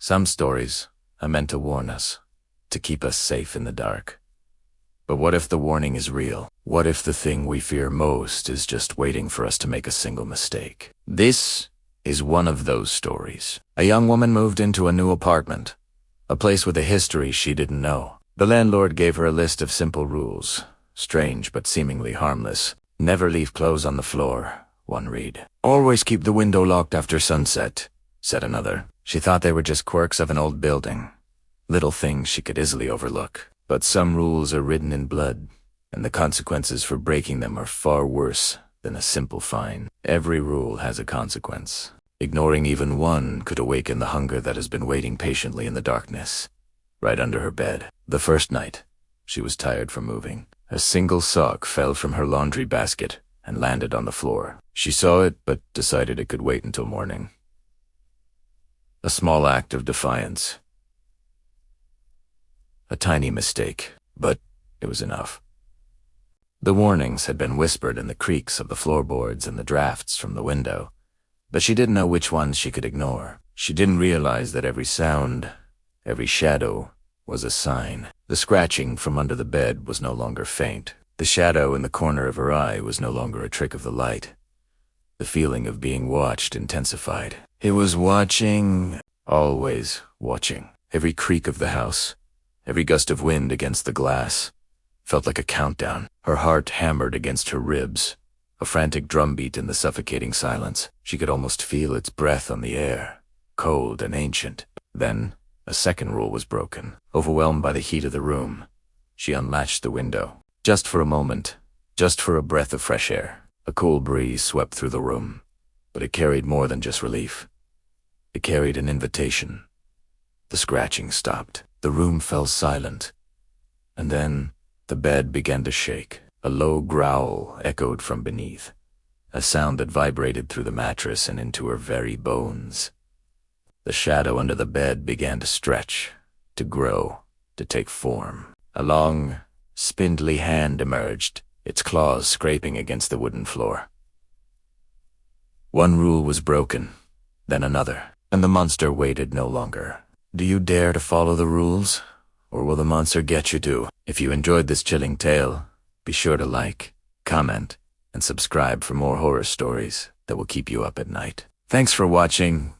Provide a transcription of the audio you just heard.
Some stories are meant to warn us, to keep us safe in the dark. But what if the warning is real? What if the thing we fear most is just waiting for us to make a single mistake? This is one of those stories. A young woman moved into a new apartment, a place with a history she didn't know. The landlord gave her a list of simple rules, strange but seemingly harmless. Never leave clothes on the floor, one read. Always keep the window locked after sunset, said another. She thought they were just quirks of an old building, little things she could easily overlook. But some rules are written in blood, and the consequences for breaking them are far worse than a simple fine. Every rule has a consequence. Ignoring even one could awaken the hunger that has been waiting patiently in the darkness, right under her bed. The first night, she was tired from moving. A single sock fell from her laundry basket and landed on the floor. She saw it, but decided it could wait until morning. A small act of defiance. A tiny mistake, but it was enough. The warnings had been whispered in the creaks of the floorboards and the drafts from the window, but she didn't know which ones she could ignore. She didn't realize that every sound, every shadow, was a sign. The scratching from under the bed was no longer faint. The shadow in the corner of her eye was no longer a trick of the light. The feeling of being watched intensified. It was watching, always watching. Every creak of the house, every gust of wind against the glass, felt like a countdown. Her heart hammered against her ribs, a frantic drumbeat in the suffocating silence. She could almost feel its breath on the air, cold and ancient. Then, a second rule was broken. Overwhelmed by the heat of the room, she unlatched the window. Just for a moment, just for a breath of fresh air. A cool breeze swept through the room, but it carried more than just relief. It carried an invitation. The scratching stopped. The room fell silent, and then the bed began to shake. A low growl echoed from beneath, a sound that vibrated through the mattress and into her very bones. The shadow under the bed began to stretch, to grow, to take form. A long, spindly hand emerged, its claws scraping against the wooden floor. One rule was broken, then another, and the monster waited no longer. Do you dare to follow the rules, or will the monster get you too? If you enjoyed this chilling tale, be sure to like, comment, and subscribe for more horror stories that will keep you up at night. Thanks for watching.